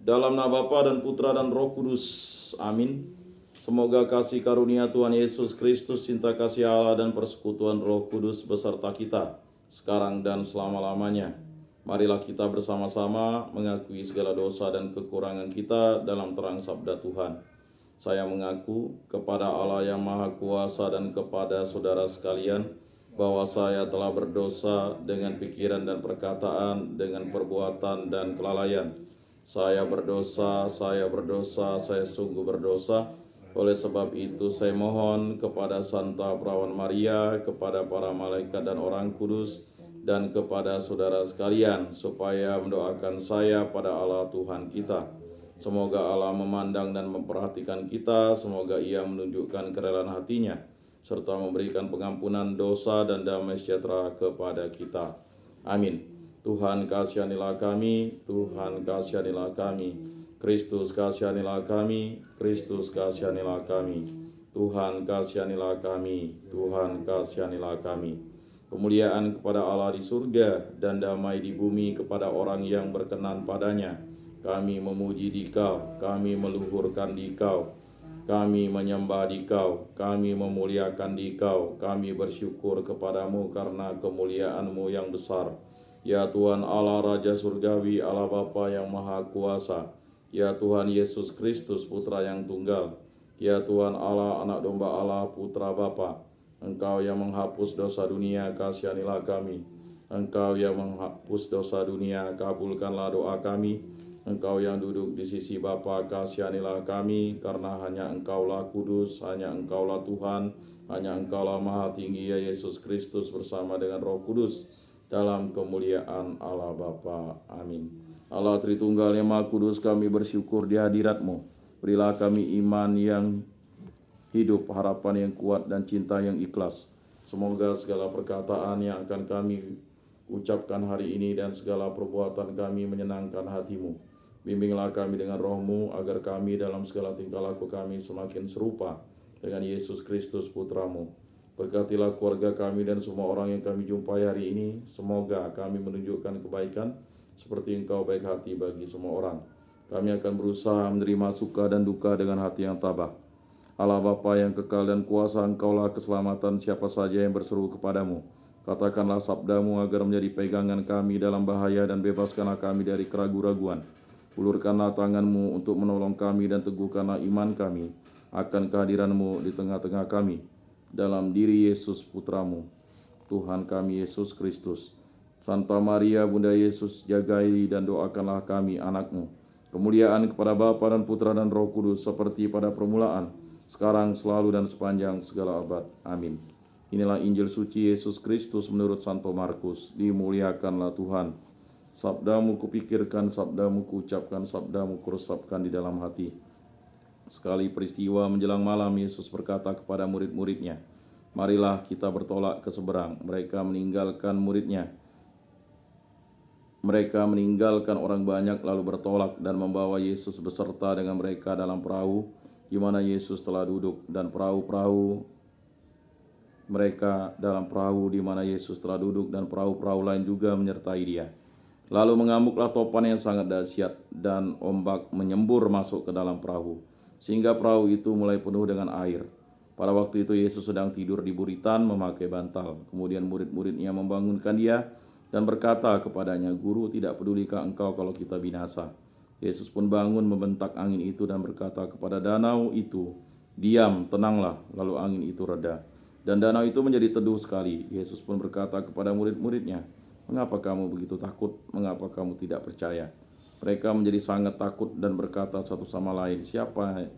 Dalam nama Bapa dan Putra dan Roh Kudus. Amin. Semoga kasih karunia Tuhan Yesus Kristus, cinta kasih Allah dan persekutuan Roh Kudus beserta kita sekarang dan selama-lamanya. Marilah kita bersama-sama mengakui segala dosa dan kekurangan kita dalam terang sabda Tuhan. Saya mengaku kepada Allah yang Maha Kuasa dan kepada saudara sekalian bahwa saya telah berdosa dengan pikiran dan perkataan, dengan perbuatan dan kelalaian. Saya berdosa, saya sungguh berdosa. Oleh sebab itu saya mohon kepada Santa Perawan Maria, kepada para malaikat dan orang kudus, dan kepada saudara sekalian, supaya mendoakan saya pada Allah Tuhan kita. Semoga Allah memandang dan memperhatikan kita, semoga Ia menunjukkan kerelaan hatinya, serta memberikan pengampunan dosa dan damai sejahtera kepada kita. Amin. Tuhan kasihanilah kami, Tuhan kasihanilah kami, Kristus kasihanilah kami, Kristus kasihanilah kami, Tuhan kasihanilah kami, Tuhan kasihanilah kami. Kemuliaan kepada Allah di surga dan damai di bumi kepada orang yang berkenan padanya. Kami memuji Dikau, kami meluhurkan Dikau, kami menyembah Dikau, kami memuliakan Dikau, kami bersyukur kepadamu karena kemuliaan-Mu yang besar. Ya Tuhan Allah Raja Surgawi, Allah Bapa yang Maha Kuasa, ya Tuhan Yesus Kristus Putra yang Tunggal, ya Tuhan Allah Anak Domba Allah Putra Bapa, Engkau yang menghapus dosa dunia, kasihanilah kami. Engkau yang menghapus dosa dunia, kabulkanlah doa kami. Engkau yang duduk di sisi Bapa, kasihanilah kami, karena hanya Engkaulah kudus, hanya Engkaulah Tuhan, hanya Engkaulah Maha Tinggi, ya Yesus Kristus bersama dengan Roh Kudus, dalam kemuliaan Allah Bapa. Amin. Allah Tritunggal yang Maha Kudus, kami bersyukur di hadirat-Mu. Berilah kami iman yang hidup, harapan yang kuat, dan cinta yang ikhlas. Semoga segala perkataan yang akan kami ucapkan hari ini dan segala perbuatan kami menyenangkan hati-Mu. Bimbinglah kami dengan Roh-Mu, agar kami dalam segala tingkah laku kami semakin serupa dengan Yesus Kristus Putra-Mu. Berkatilah keluarga kami dan semua orang yang kami jumpai hari ini. Semoga kami menunjukkan kebaikan seperti Engkau baik hati bagi semua orang. Kami akan berusaha menerima suka dan duka dengan hati yang tabah. Allah Bapa yang kekal dan kuasa, Engkaulah keselamatan siapa saja yang berseru kepadamu. Katakanlah sabda-Mu agar menjadi pegangan kami dalam bahaya, dan bebaskanlah kami dari keraguan-raguan. Ulurkanlah tangan-Mu untuk menolong kami, dan teguhkanlah iman kami akan kehadiran-Mu di tengah-tengah kami. Dalam diri Yesus Putra-Mu, Tuhan kami Yesus Kristus. Santa Maria Bunda Yesus, jagai dan doakanlah kami anak-Mu. Kemuliaan kepada Bapa dan Putra dan Roh Kudus, seperti pada permulaan, sekarang, selalu, dan sepanjang segala abad. Amin. Inilah Injil suci Yesus Kristus menurut Santo Markus. Dimuliakanlah Tuhan. Sabda-Mu kupikirkan, sabda-Mu kuucapkan, sabda-Mu kuresapkan di dalam hati. Sekali peristiwa menjelang malam, Yesus berkata kepada murid-muridnya, "Marilah kita bertolak ke seberang." Mereka meninggalkan orang banyak lalu bertolak dan membawa Yesus beserta dengan mereka dalam perahu di mana Yesus telah duduk, dan perahu-perahu di mana Yesus telah duduk dan perahu-perahu lain juga menyertai Dia. Lalu mengamuklah topan yang sangat dahsyat, dan ombak menyembur masuk ke dalam perahu, sehingga perahu itu mulai penuh dengan air. Pada waktu itu Yesus sedang tidur di buritan memakai bantal. Kemudian murid-muridnya membangunkan Dia dan berkata kepadanya, "Guru, tidak pedulikah Engkau kalau kita binasa?" Yesus pun bangun, membentak angin itu dan berkata kepada danau itu, "Diam, tenanglah." Lalu angin itu reda, dan danau itu menjadi teduh sekali. Yesus pun berkata kepada murid-muridnya, "Mengapa kamu begitu takut? Mengapa kamu tidak percaya?" Mereka menjadi sangat takut dan berkata satu sama lain, "Siapa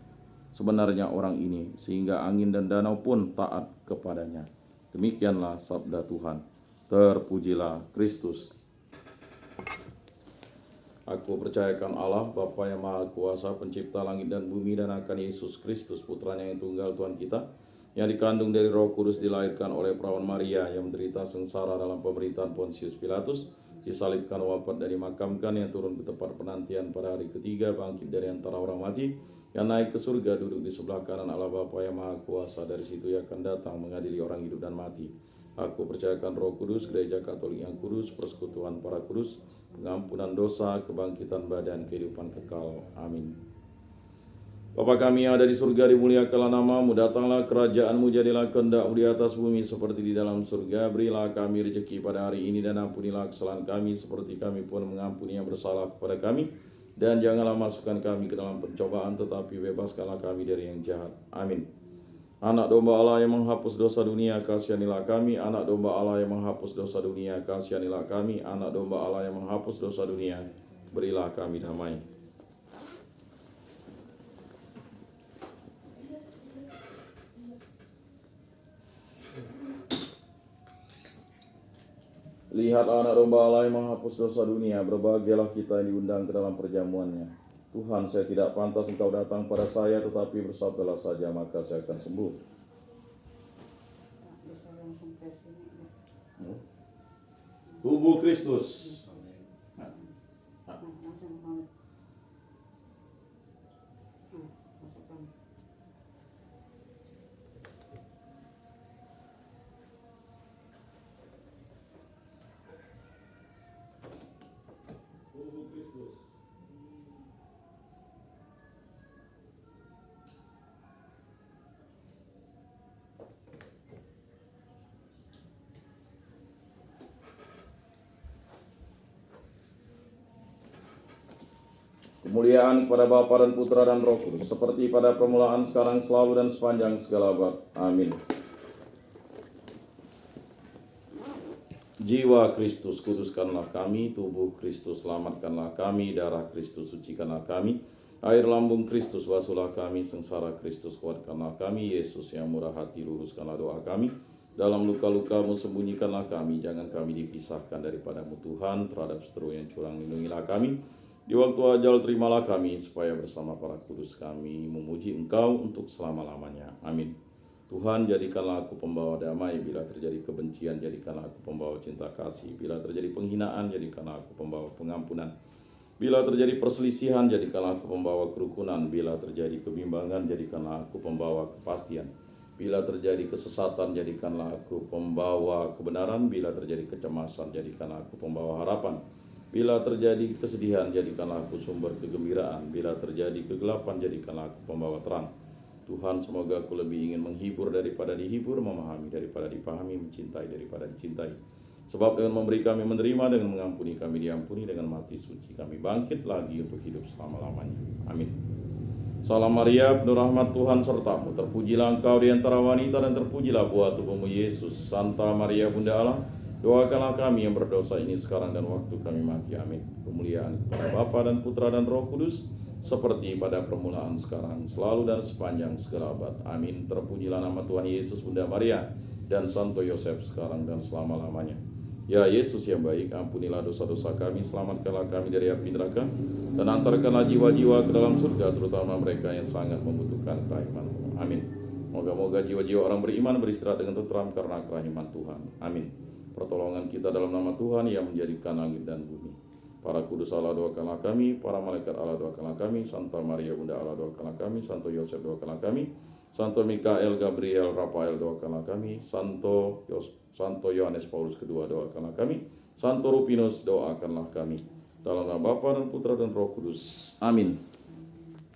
sebenarnya orang ini, sehingga angin dan danau pun taat kepadanya?" Demikianlah sabda Tuhan. Terpujilah Kristus. Aku percayakan Allah, Bapa yang Maha Kuasa, pencipta langit dan bumi, dan akan Yesus Kristus, Putranya yang tunggal Tuhan kita, yang dikandung dari Roh Kudus, dilahirkan oleh Perawan Maria, yang menderita sengsara dalam pemerintahan Pontius Pilatus, disalibkan, wafat, dan dimakamkan, yang turun ke tempat penantian pada hari ketiga, bangkit dari antara orang mati, yang naik ke surga, duduk di sebelah kanan Allah Bapa yang Maha Kuasa. Dari situ Ia akan datang mengadili orang hidup dan mati. Aku percayakan Roh Kudus, Gereja Katolik yang kudus, persekutuan para kudus, pengampunan dosa, kebangkitan badan, kehidupan kekal. Amin. Bapa kami yang ada di surga, dimuliakanlah namamu, datanglah kerajaanmu, jadilah kehendak-mu di atas bumi seperti di dalam surga. Berilah kami rezeki pada hari ini dan ampunilah kesalahan kami seperti kami pun mengampuni yang bersalah kepada kami. Dan janganlah masukkan kami ke dalam pencobaan, tetapi bebaskanlah kami dari yang jahat. Amin. Anak domba Allah yang menghapus dosa dunia, kasihanilah kami. Anak domba Allah yang menghapus dosa dunia, kasihanilah kami. Anak domba Allah yang menghapus dosa dunia, berilah kami damai. Lihat anak domba Allah yang menghapus dosa dunia, berbahagialah kita yang diundang ke dalam perjamuannya. Tuhan, saya tidak pantas Engkau datang pada saya, tetapi bersabdalah saja, maka saya akan sembuh. Tubuh Kristus. Kemuliaan kepada Bapa dan Putra dan Roh Kudus, seperti pada permulaan, sekarang, selalu, dan sepanjang segala abad. Amin. Jiwa Kristus, kuduskanlah kami. Tubuh Kristus, selamatkanlah kami. Darah Kristus, sucikanlah kami. Air lambung Kristus, basuhlah kami. Sengsara Kristus, kuatkanlah kami. Yesus yang murah hati, luruskanlah doa kami. Dalam luka-lukamu, sembunyikanlah kami. Jangan kami dipisahkan daripadamu Tuhan. Terhadap seteru yang curang, lindungilah kami. Di waktu ajal terimalah kami, supaya bersama para kudus kami memuji Engkau untuk selama-lamanya. Amin. Tuhan, jadikanlah aku pembawa damai. Bila terjadi kebencian, jadikanlah aku pembawa cinta kasih. Bila terjadi penghinaan, jadikanlah aku pembawa pengampunan. Bila terjadi perselisihan, jadikanlah aku pembawa kerukunan. Bila terjadi kebimbangan, jadikanlah aku pembawa kepastian. Bila terjadi kesesatan, jadikanlah aku pembawa kebenaran. Bila terjadi kecemasan, jadikanlah aku pembawa harapan. Bila terjadi kesedihan, jadikanlah aku sumber kegembiraan. Bila terjadi kegelapan, jadikanlah aku pembawa terang. Tuhan, semoga aku lebih ingin menghibur daripada dihibur, memahami daripada dipahami, mencintai daripada dicintai. Sebab dengan memberi kami menerima, dengan mengampuni kami diampuni, dengan mati suci kami bangkit lagi untuk hidup selama-lamanya. Amin. Salam Maria, penuh rahmat, Tuhan sertamu. Terpujilah engkau di antara wanita, dan terpujilah buah tubuhmu Yesus. Santa Maria Bunda Allah, doakanlah kami yang berdosa ini sekarang dan waktu kami mati. Amin. Kemuliaan kepada Bapa dan Putra dan Roh Kudus, seperti pada permulaan, sekarang, selalu, dan sepanjang segala abad. Amin. Terpujilah nama Tuhan Yesus, Bunda Maria, dan Santo Yosef, sekarang dan selama-lamanya. Ya Yesus yang baik, ampunilah dosa-dosa kami, selamatkanlah kami dari api neraka, dan antarkanlah jiwa-jiwa ke dalam surga, terutama mereka yang sangat membutuhkan kerahiman-Mu. Amin. Moga-moga jiwa-jiwa orang beriman beristirahat dengan tentram karena kerahiman Tuhan. Amin. Pertolongan kita dalam nama Tuhan yang menjadikan langit dan bumi. Para kudus Allah, doakanlah kami. Para malaikat Allah, doakanlah kami. Santa Maria Bunda Allah, doakanlah kami. Santo Yosef, doakanlah kami. Santo Mikael, Gabriel, Rafael, doakanlah kami. Santo Yohanes Paulus II, doakanlah kami. Santo Rupinus, doakanlah kami. Dalam nama Bapa dan Putra dan Roh Kudus. Amin.